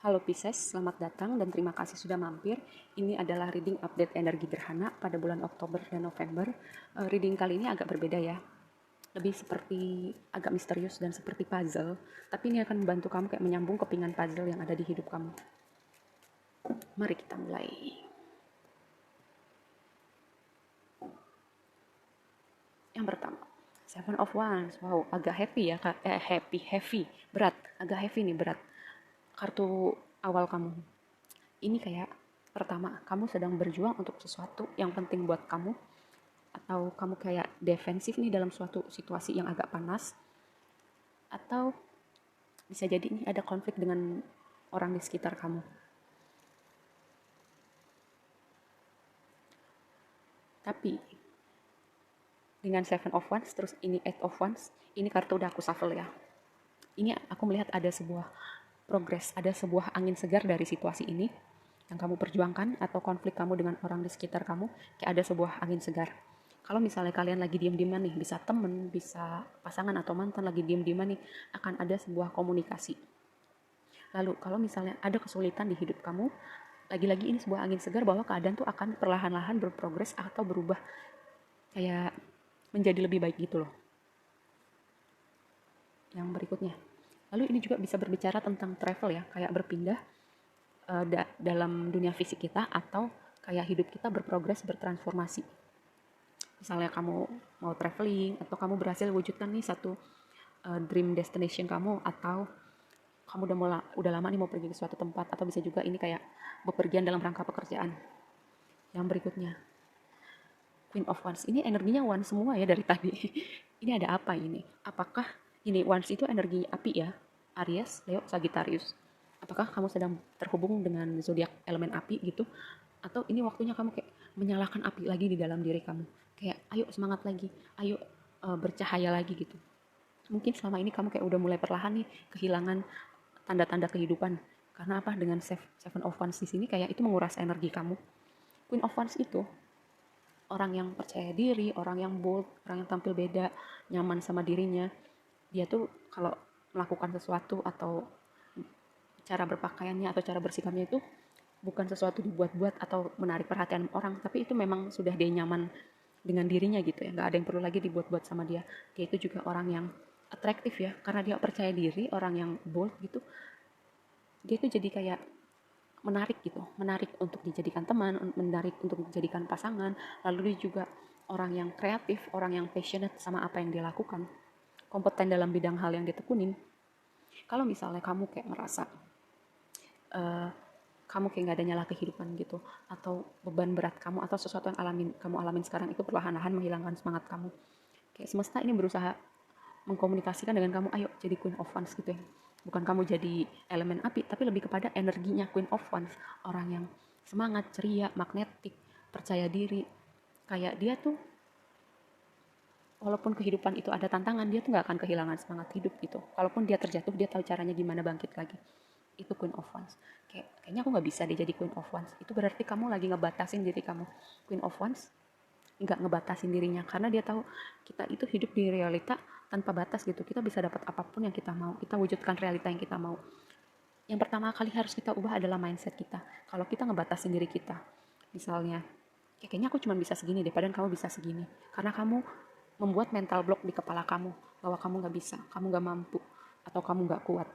Halo Pisces, selamat datang dan terima kasih sudah mampir. Ini adalah reading update energi gerhana pada bulan Oktober dan November. Reading kali ini agak berbeda ya. Lebih seperti agak misterius dan seperti puzzle. Tapi ini akan membantu kamu kayak menyambung kepingan puzzle yang ada di hidup kamu. Mari kita mulai. Yang pertama, Seven of Wands. Wow, agak happy ya Kak. Heavy. Berat. Agak heavy nih, berat. Kartu awal kamu. Ini kayak pertama, kamu sedang berjuang untuk sesuatu yang penting buat kamu, atau kamu kayak defensif nih dalam suatu situasi yang agak panas, atau bisa jadi ini ada konflik dengan orang di sekitar kamu. Tapi dengan Seven of Wands, terus ini Eight of Wands, ini kartu udah aku shuffle ya. Ini aku melihat ada sebuah progres, ada sebuah angin segar dari situasi ini yang kamu perjuangkan atau konflik kamu dengan orang di sekitar kamu, kayak ada sebuah angin segar. Kalau misalnya kalian lagi diem-dieman nih, bisa temen, bisa pasangan atau mantan lagi diem-dieman nih, akan ada sebuah komunikasi. Lalu kalau misalnya ada kesulitan di hidup kamu, lagi-lagi ini sebuah angin segar bahwa keadaan tuh akan perlahan-lahan berprogres atau berubah, kayak menjadi lebih baik gitu loh. Yang berikutnya, lalu ini juga bisa berbicara tentang travel ya, kayak berpindah dalam dunia fisik kita, atau kayak hidup kita berprogres, bertransformasi. Misalnya kamu mau traveling, atau kamu berhasil wujudkan nih satu dream destination kamu, atau kamu udah lama nih mau pergi ke suatu tempat, atau bisa juga ini kayak bepergian dalam rangka pekerjaan. Yang berikutnya, Queen of Wands. Ini energinya Wands semua ya dari tadi. Ini ada apa ini? Apakah ini Wands itu energi api ya? Aries, Leo, Sagittarius. Apakah kamu sedang terhubung dengan zodiak elemen api gitu? Atau ini waktunya kamu kayak menyalakan api lagi di dalam diri kamu? Kayak ayo semangat lagi, ayo bercahaya lagi gitu. Mungkin selama ini kamu kayak udah mulai perlahan nih kehilangan tanda-tanda kehidupan. Karena apa? Dengan Seven of Wands di sini kayak itu menguras energi kamu. Queen of Wands itu orang yang percaya diri, orang yang bold, orang yang tampil beda, nyaman sama dirinya. Dia tuh kalau melakukan sesuatu atau cara berpakaiannya atau cara bersikapnya itu bukan sesuatu dibuat-buat atau menarik perhatian orang, tapi itu memang sudah dia nyaman dengan dirinya gitu ya, nggak ada yang perlu lagi dibuat-buat sama dia. Dia itu juga orang yang atraktif ya, karena dia percaya diri, orang yang bold gitu. Dia itu jadi kayak menarik untuk dijadikan teman, menarik untuk dijadikan pasangan. Lalu dia juga orang yang kreatif, orang yang passionate sama apa yang dia lakukan, kompeten dalam bidang hal yang ditekunin. Kalau misalnya kamu kayak merasa kamu kayak gak ada nyala kehidupan gitu, atau beban berat kamu, atau sesuatu yang kamu alamin sekarang itu perlahan-lahan menghilangkan semangat kamu, kayak semesta ini berusaha mengkomunikasikan dengan kamu, ayo jadi Queen of Wands gitu ya. Bukan kamu jadi elemen api, tapi lebih kepada energinya Queen of Wands, orang yang semangat, ceria, magnetik, percaya diri. Kayak dia tuh walaupun kehidupan itu ada tantangan, dia tuh gak akan kehilangan semangat hidup gitu. Kalaupun dia terjatuh, dia tahu caranya gimana bangkit lagi. Itu Queen of Wands. Kayaknya aku gak bisa deh jadi Queen of Wands. Itu berarti kamu lagi ngebatasin diri kamu. Queen of Wands nggak ngebatasin dirinya, karena dia tahu kita itu hidup di realita tanpa batas gitu. Kita bisa dapat apapun yang kita mau, kita wujudkan realita yang kita mau. Yang pertama kali harus kita ubah adalah mindset kita. Kalau kita ngebatasin diri kita, misalnya kayaknya aku cuma bisa segini deh, padahal kamu bisa segini, karena kamu membuat mental block di kepala kamu bahwa kamu nggak bisa, kamu nggak mampu, atau kamu nggak kuat.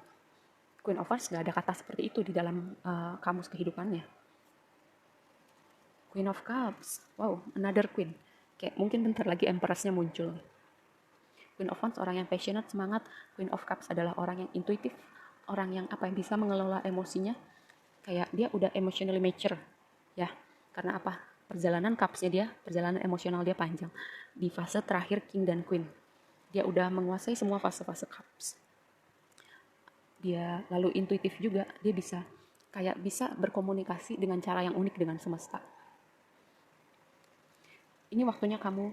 Queen of Wands nggak ada kata seperti itu di dalam kamus kehidupannya. Queen of Cups, wow, another queen. Kayak mungkin bentar lagi Empress-nya muncul. Queen of Wands orang yang passionate, semangat. Queen of Cups adalah orang yang intuitif, orang yang yang bisa mengelola emosinya. Kayak dia udah emotionally mature, ya. Karena apa? Perjalanan Cups-nya dia, perjalanan emosional dia panjang. Di fase terakhir King dan Queen, dia udah menguasai semua fase-fase Cups. Dia lalu intuitif juga, dia bisa berkomunikasi dengan cara yang unik dengan semesta. Ini waktunya kamu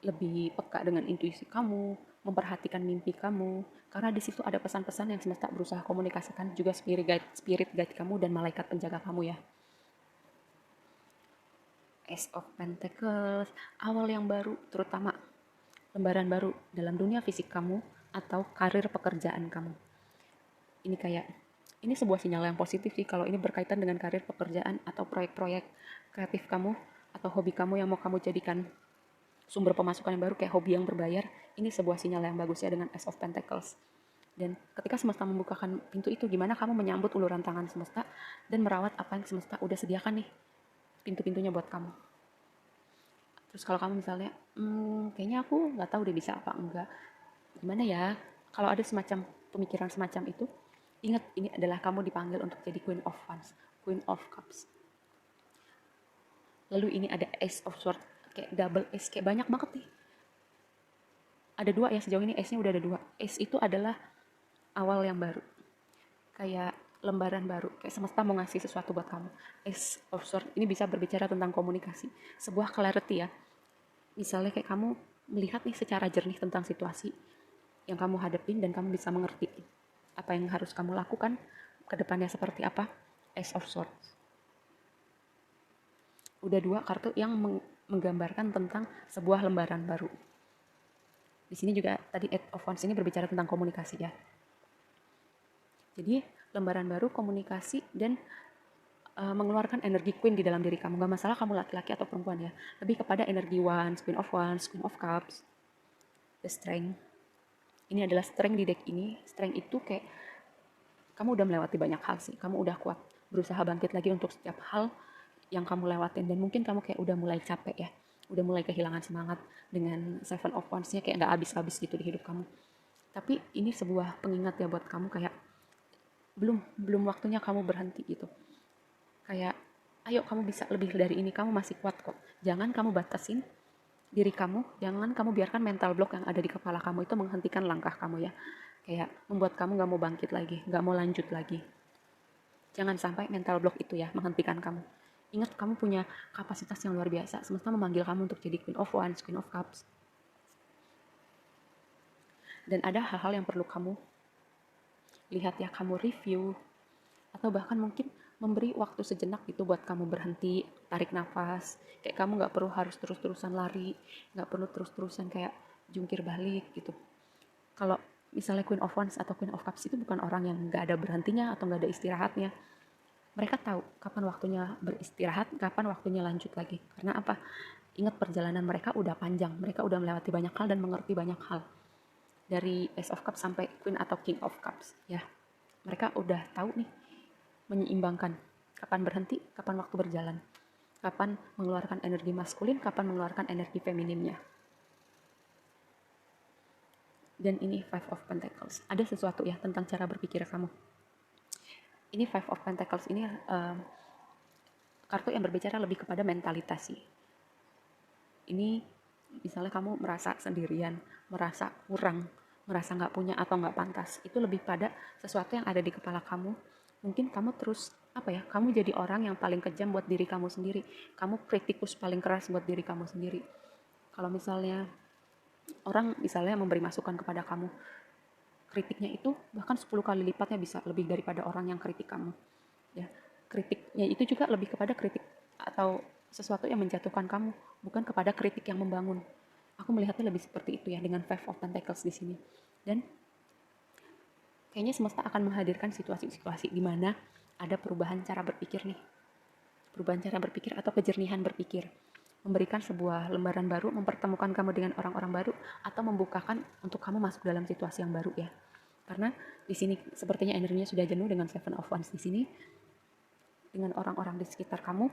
lebih peka dengan intuisi kamu, memperhatikan mimpi kamu, karena di situ ada pesan-pesan yang semesta berusaha komunikasikan, juga spirit guide kamu dan malaikat penjaga kamu ya. Ace of Pentacles, awal yang baru, terutama lembaran baru dalam dunia fisik kamu atau karir pekerjaan kamu. Ini kayak Ini sebuah sinyal yang positif sih kalau ini berkaitan dengan karir pekerjaan atau proyek-proyek kreatif kamu atau hobi kamu yang mau kamu jadikan sumber pemasukan yang baru kayak hobi yang berbayar. Ini sebuah sinyal yang bagus ya dengan Ace of Pentacles. Dan ketika semesta membukakan pintu itu, gimana kamu menyambut uluran tangan semesta dan merawat apa yang semesta udah sediakan nih pintu-pintunya buat kamu. Terus kalau kamu misalnya, kayaknya aku nggak tahu udah bisa apa enggak, gimana ya? Kalau ada semacam pemikiran semacam itu, ingat ini adalah kamu dipanggil untuk jadi Queen of Wands, Queen of Cups. Lalu ini ada Ace of Swords, kayak double Ace, kayak banyak banget nih. Ada dua ya sejauh ini, Ace-nya udah ada dua. Ace itu adalah awal yang baru, kayak lembaran baru, kayak semesta mau ngasih sesuatu buat kamu. Ace of Swords ini bisa berbicara tentang komunikasi, sebuah clarity ya. Misalnya kayak kamu melihat nih secara jernih tentang situasi yang kamu hadapin dan kamu bisa mengerti apa yang harus kamu lakukan ke depannya seperti apa. Ace of Swords. Udah dua kartu yang menggambarkan tentang sebuah lembaran baru. Di sini juga tadi Eight of Wands ini berbicara tentang komunikasi ya. Jadi lembaran baru, komunikasi, dan mengeluarkan energi Queen di dalam diri kamu. Gak masalah kamu laki-laki atau perempuan ya. Lebih kepada energi Wands, Queen of Cups, the Strength. Ini adalah Strength di deck ini. Strength itu kayak kamu udah melewati banyak hal sih. Kamu udah kuat berusaha bangkit lagi untuk setiap hal yang kamu lewatin. Dan mungkin kamu kayak udah mulai capek ya. Udah mulai kehilangan semangat dengan Seven of Wands-nya kayak gak habis-habis gitu di hidup kamu. Tapi ini sebuah pengingat ya buat kamu kayak belum waktunya kamu berhenti gitu. Kayak ayo kamu bisa lebih dari ini, kamu masih kuat kok. Jangan kamu batasin diri kamu, jangan kamu biarkan mental block yang ada di kepala kamu itu menghentikan langkah kamu ya. Kayak membuat kamu gak mau bangkit lagi, gak mau lanjut lagi. Jangan sampai mental block itu ya menghentikan kamu. Ingat kamu punya kapasitas yang luar biasa. Semesta memanggil kamu untuk jadi Queen of Wands, Queen of Cups. Dan ada hal-hal yang perlu kamu lihat ya, kamu review, atau bahkan mungkin memberi waktu sejenak gitu buat kamu berhenti, tarik nafas. Kayak kamu gak perlu harus terus-terusan lari, gak perlu terus-terusan kayak jungkir balik gitu. Kalau misalnya Queen of Wands atau Queen of Cups itu bukan orang yang gak ada berhentinya atau gak ada istirahatnya. Mereka tahu kapan waktunya beristirahat, kapan waktunya lanjut lagi. Karena apa? Ingat perjalanan mereka udah panjang, mereka udah melewati banyak hal dan mengerti banyak hal. Dari Ace of Cups sampai Queen atau King of Cups ya. Mereka udah tahu nih menyeimbangkan kapan berhenti, kapan waktu berjalan, kapan mengeluarkan energi maskulin, kapan mengeluarkan energi femininnya. Dan ini Five of Pentacles, ada sesuatu ya tentang cara berpikir kamu. Ini Five of Pentacles ini kartu yang berbicara lebih kepada mentalitas sih. Ini misalnya kamu merasa sendirian, merasa kurang, merasa nggak punya atau nggak pantas, itu lebih pada sesuatu yang ada di kepala kamu. Mungkin kamu terus kamu jadi orang yang paling kejam buat diri kamu sendiri, kamu kritikus paling keras buat diri kamu sendiri. Kalau misalnya orang misalnya memberi masukan kepada kamu, kritiknya itu bahkan 10 kali lipatnya bisa lebih daripada orang yang kritik kamu ya. Kritiknya itu juga lebih kepada kritik atau sesuatu yang menjatuhkan kamu, bukan kepada kritik yang membangun. Aku melihatnya lebih seperti itu ya dengan Five of Pentacles di sini. Dan kayaknya semesta akan menghadirkan situasi-situasi di mana ada perubahan cara berpikir nih. Perubahan cara berpikir atau kejernihan berpikir. Memberikan sebuah lembaran baru, mempertemukan kamu dengan orang-orang baru, atau membukakan untuk kamu masuk dalam situasi yang baru ya. Karena di sini sepertinya energinya sudah jenuh dengan Seven of Wands di sini, dengan orang-orang di sekitar kamu,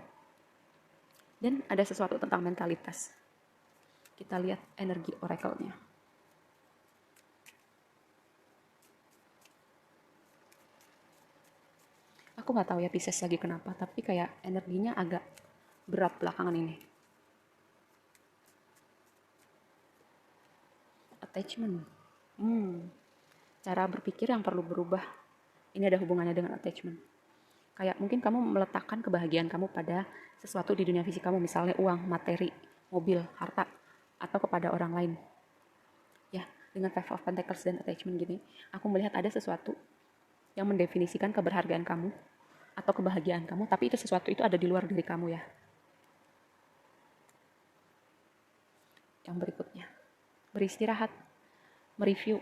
dan ada sesuatu tentang mentalitas. Kita lihat energi oracle-nya. Aku nggak tahu ya Pisces lagi kenapa, tapi kayak energinya agak berat belakangan ini. Attachment. Cara berpikir yang perlu berubah. Ini ada hubungannya dengan attachment. Kayak mungkin kamu meletakkan kebahagiaan kamu pada sesuatu di dunia fisik kamu, misalnya uang, materi, mobil, harta, atau kepada orang lain. Ya, dengan Five of Pentacles dan attachment gini, aku melihat ada sesuatu yang mendefinisikan keberhargaan kamu atau kebahagiaan kamu, tapi itu sesuatu itu ada di luar diri kamu ya. Yang berikutnya, beristirahat, mereview.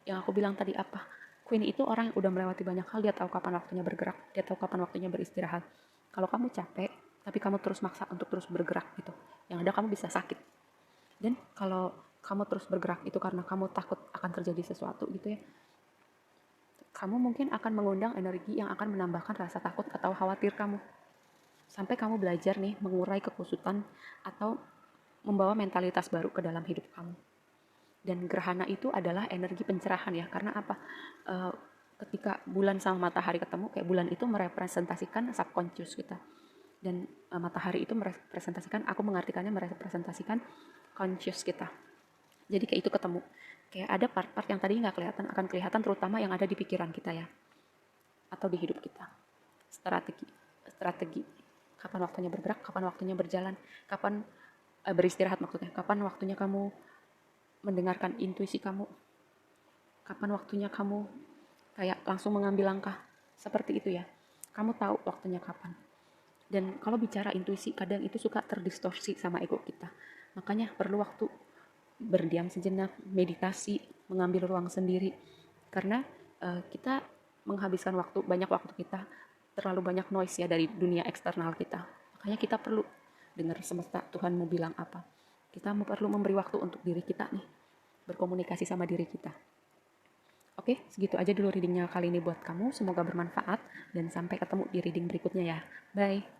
Yang aku bilang tadi apa? Queen itu orang yang udah melewati banyak hal, dia tahu kapan waktunya bergerak, dia tahu kapan waktunya beristirahat. Kalau kamu capek, tapi kamu terus maksa untuk terus bergerak gitu, yang ada kamu bisa sakit. Dan kalau kamu terus bergerak itu karena kamu takut akan terjadi sesuatu gitu ya, kamu mungkin akan mengundang energi yang akan menambahkan rasa takut atau khawatir kamu. Sampai kamu belajar nih mengurai kekusutan atau membawa mentalitas baru ke dalam hidup kamu. Dan gerhana itu adalah energi pencerahan ya, karena apa? Eh, Ketika bulan sama matahari ketemu, kayak bulan itu merepresentasikan subconscious kita. Dan matahari itu merepresentasikan, aku mengartikannya merepresentasikan conscious kita. Jadi kayak itu ketemu. Kayak ada part-part yang tadi nggak kelihatan, akan kelihatan terutama yang ada di pikiran kita ya. Atau di hidup kita. Strategi. Kapan waktunya bergerak, kapan waktunya berjalan, kapan beristirahat maksudnya. Kapan waktunya kamu mendengarkan intuisi kamu. Kapan waktunya kamu kayak langsung mengambil langkah. Seperti itu ya. Kamu tahu waktunya kapan. Dan kalau bicara intuisi, kadang itu suka terdistorsi sama ego kita. Makanya perlu waktu berdiam sejenak, meditasi, mengambil ruang sendiri. Karena kita menghabiskan banyak waktu kita, terlalu banyak noise ya dari dunia eksternal kita. Makanya kita perlu dengar semesta, Tuhan mau bilang apa. Kita perlu memberi waktu untuk diri kita nih, berkomunikasi sama diri kita. Oke, segitu aja dulu readingnya kali ini buat kamu. Semoga bermanfaat dan sampai ketemu di reading berikutnya ya. Bye.